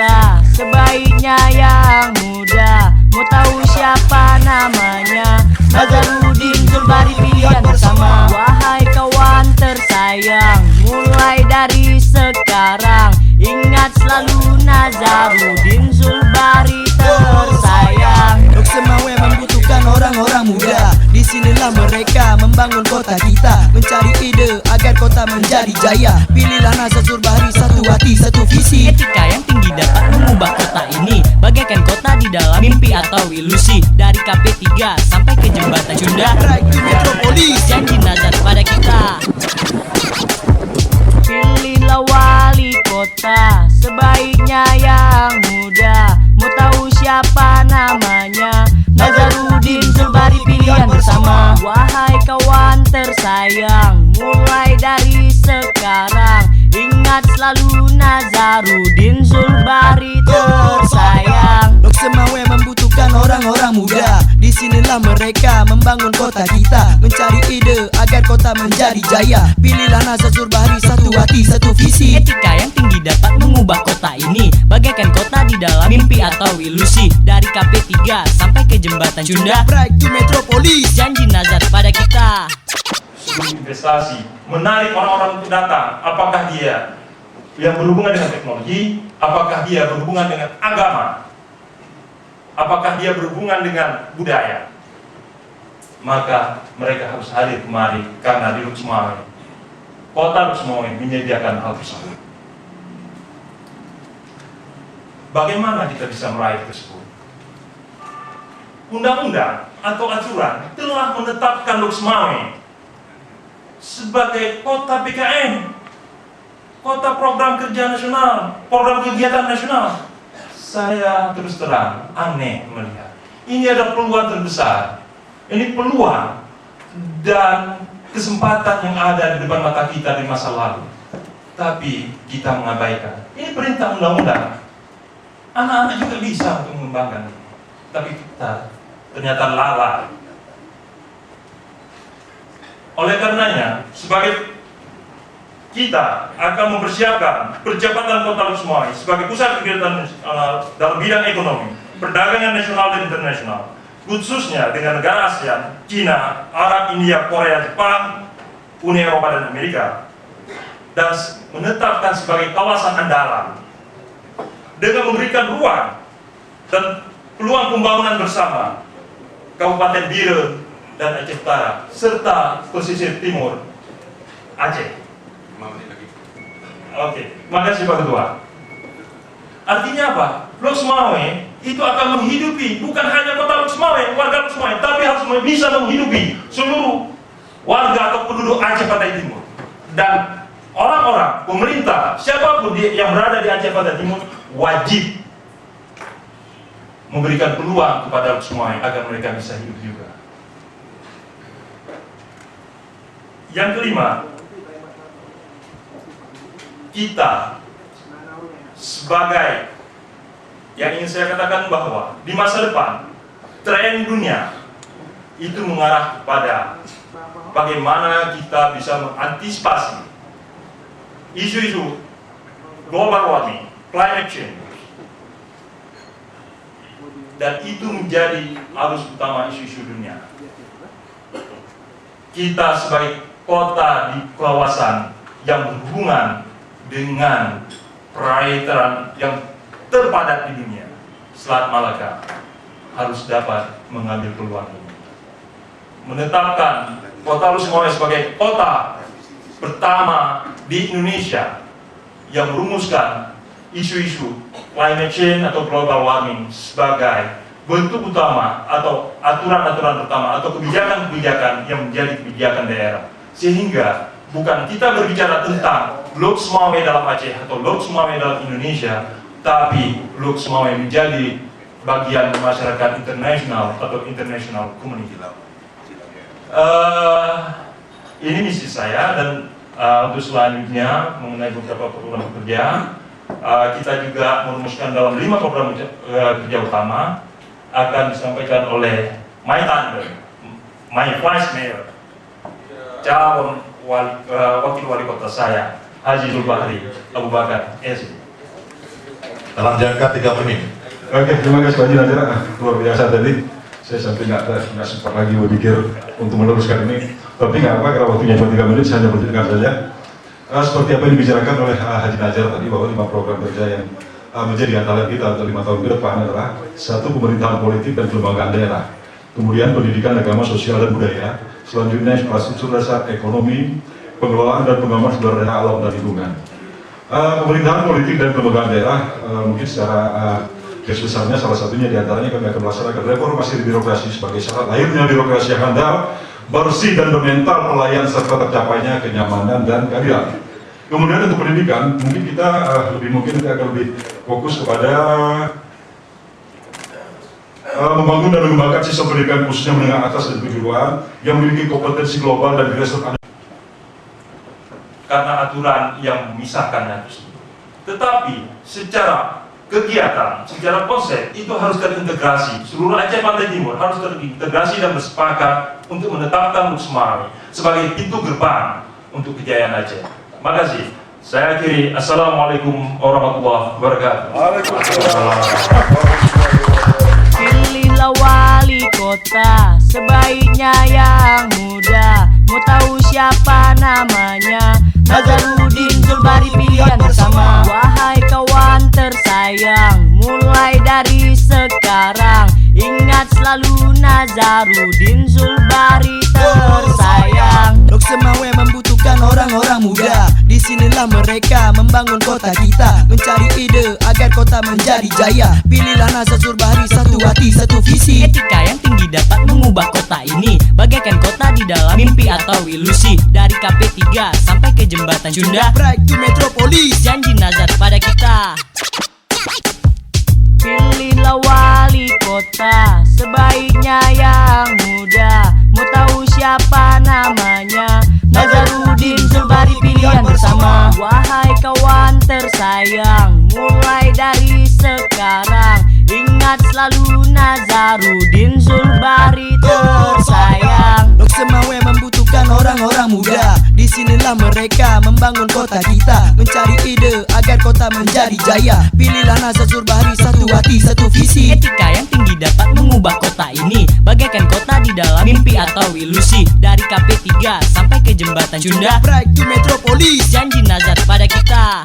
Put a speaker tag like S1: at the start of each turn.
S1: kota, sebaiknya yang muda. Mau tahu siapa namanya? Nazarudin Zulbari, pilihan bersama. Wahai kawan tersayang, mulai dari sekarang ingat selalu Nazarudin Zulbari tersayang.
S2: Lok Semawe membutuhkan orang-orang muda. Disinilah mereka membangun kota kita, mencari ide agar kota menjadi jaya. Pilihlah Nazar Zulbari, satu hati, satu visi.
S1: Etika yang tinggi dapat mengubah kota ini, bagaikan kota di dalam mimpi atau ilusi. Dari KP3 sampai ke jembatan Cunda,
S2: Right to Metropolis.
S1: janji Nazar pada kita. Pilihlah wali kota, sebaiknya yang muda. Mau tahu siapa namanya? Nazarudin Zulbari, pilihan bersama. Wahai kawan tersayang, mulai dari sekarang ingat selalu Nazarudin Zulbari tersayang.
S2: Lok Semawe membutuhkan orang-orang muda. Disinilah mereka membangun kota kita, mencari ide agar kota menjadi jaya. Pilihlah Nazar Zulbari, satu hati, satu visi.
S1: Etika yang tinggi dapat mengubah kota ini, bagaikan kota di dalam mimpi atau ilusi. Dari KP3 sampai ke jembatan Cunda,
S2: Right to Metropolis.
S1: janji Nazar pada kita.
S3: Investasi, menarik orang-orang untuk datang. Apakah dia yang berhubungan dengan teknologi, apakah dia berhubungan dengan agama, apakah dia berhubungan dengan budaya, maka mereka harus hadir kemari, karena di Lok Semawe, kota Lok Semawe menyediakan hal tersebut. Bagaimana kita bisa meraih tersebut? Undang-undang atau aturan telah menetapkan Lok Semawe sebagai kota PKN, kota program kerja nasional, program kegiatan nasional. Saya terus terang aneh melihat ini ada peluang terbesar, ini peluang dan kesempatan yang ada di depan mata kita di masa lalu, tapi kita mengabaikan. Ini perintah undang-undang, anak-anak juga bisa untuk mengembangkan ini, tapi kita ternyata lalai. Oleh karenanya, sebagai kita akan mempersiapkan percepatan kota Lok Semawe sebagai pusat kegiatan dalam bidang ekonomi, perdagangan nasional dan internasional, khususnya dengan negara ASEAN, Cina, Arab, India, Korea, Jepang, Uni Eropa dan Amerika, dan menetapkan sebagai kawasan andalan dengan memberikan ruang dan peluang pembangunan bersama Kabupaten Bire dan Aceh Utara serta pesisir timur Aceh. Oke, makasih Pak Ketua. Artinya apa? Lok Semawe itu akan menghidupi bukan hanya kota Lok Semawe, warga Lok Semawe, tapi harus bisa menghidupi seluruh warga atau penduduk Aceh Pantai Timur. Dan orang-orang, pemerintah, siapapun yang berada di Aceh Pantai Timur wajib memberikan peluang kepada Lok Semawe agar mereka bisa hidup juga. Yang kelima, kita sebagai yang ingin saya katakan bahwa di masa depan tren dunia itu mengarah kepada bagaimana kita bisa mengantisipasi isu-isu global warming, climate change, dan itu menjadi arus utama isu-isu dunia. Kita sebagai kota di kawasan yang berhubungan dengan perairan yang terpadat di dunia, Selat Malaka, harus dapat mengambil peluang ini. Menetapkan kota Lok Semawe sebagai kota pertama di Indonesia yang merumuskan isu-isu climate change atau global warming sebagai bentuk utama atau aturan-aturan pertama atau kebijakan-kebijakan yang menjadi kebijakan daerah. Sehingga bukan kita berbicara tentang Lok Semawe dalam Aceh atau Lok Semawe dalam Indonesia, tapi Lok Semawe menjadi bagian masyarakat internasional atau international community. Ini misi saya, dan untuk selanjutnya mengenai beberapa program kerja, kita juga merumuskan dalam 5 program kerja utama akan disampaikan oleh my tante, my vice mayor, calon wakil wali kota saya, Haji Zulbahri Abu Bakar, SD.
S4: dalam jangka 3 menit.
S5: Oke, terima kasih Pak Haji Nazar. Luar biasa tadi. Saya sampai nggak sempat lagi berpikir untuk meneruskan ini. Tapi nggak apa, kalau waktunya cuma 3 menit, saya hanya bercerita saja. Seperti apa yang dibicarakan oleh Haji Nazar tadi, bahwa 5 program kerja yang menjadi andalan kita untuk 5 tahun ke depan adalah 1. Pemerintahan politik dan kelembagaan daerah, kemudian pendidikan, agama, sosial, dan budaya, selanjutnya infrastruktur dasar, ekonomi, pengelolaan dan pengembangan sumber daya alam dan lingkungan. Pemerintahan politik dan kelembagaan daerah mungkin secara garis besarnya salah satunya diantaranya kami akan melaksanakan reformasi birokrasi sebagai syarat lahirnya birokrasi yang handal, bersih dan bermental pelayan serta tercapainya kenyamanan dan keadilan. Kemudian untuk pendidikan mungkin kita akan lebih fokus kepada membangun dan mengembangkan sistem pendidikan khususnya menengah atas dan kejuruan yang memiliki kompetensi global dan direspon
S3: karena aturan yang memisahkannya tersebut. Tetapi secara kegiatan, secara konsep itu harus terintegrasi. Seluruh Aceh Pantai Timur harus terintegrasi dan bersepakat untuk menetapkan Luxmare sebagai pintu gerbang untuk kejayaan Aceh. Terima kasih. Saya akhiri. Assalamualaikum warahmatullahi wabarakatuh.
S1: Pilihlah wali kota sebaiknya yang muda. Mau tahu siapa namanya? Nazarudin Zulbari pilihan bersama. Wahai kawan tersayang, mulai dari sekarang ingat selalu Nazarudin Zulbari tersayang.
S2: Lok Semawe membutuhkan orang-orang muda. Disinilah mereka membangun kota kita, mencari ide agar kota menjadi jaya. Pilihlah Nazar Zulbari, satu hati, satu visi.
S1: Etika yang tinggi dapat mengubah kota ini, bagaikan kota di dalam mimpi atau ilusi. Dari KP3 sampai ke jembatan Cunda,
S2: Pride to Metropolis.
S1: janji Nazar pada kita. Pilihlah wali kota sebaiknya yang muda. Mau tahu siapa namanya? Nazarudin Zulbari pilihan bersama. Wahai kawan tersayang, mulai dari sekarang ingat selalu Nazarudin Zulbari tersayang.
S2: Lok Semawe membutuhkan orang-orang muda. Disinilah mereka membangun kota kita, mencari ide agar kota menjadi jaya. Pilihlah Nazar Zulbari, satu hati, satu visi.
S1: Etika yang tinggi dapat mengubah kota ini, bagaikan kota di dalam mimpi atau ilusi. Dari KP3 sampai ke jembatan Cunda,
S2: Pride to Metropolis.
S1: janji Nazar pada kita.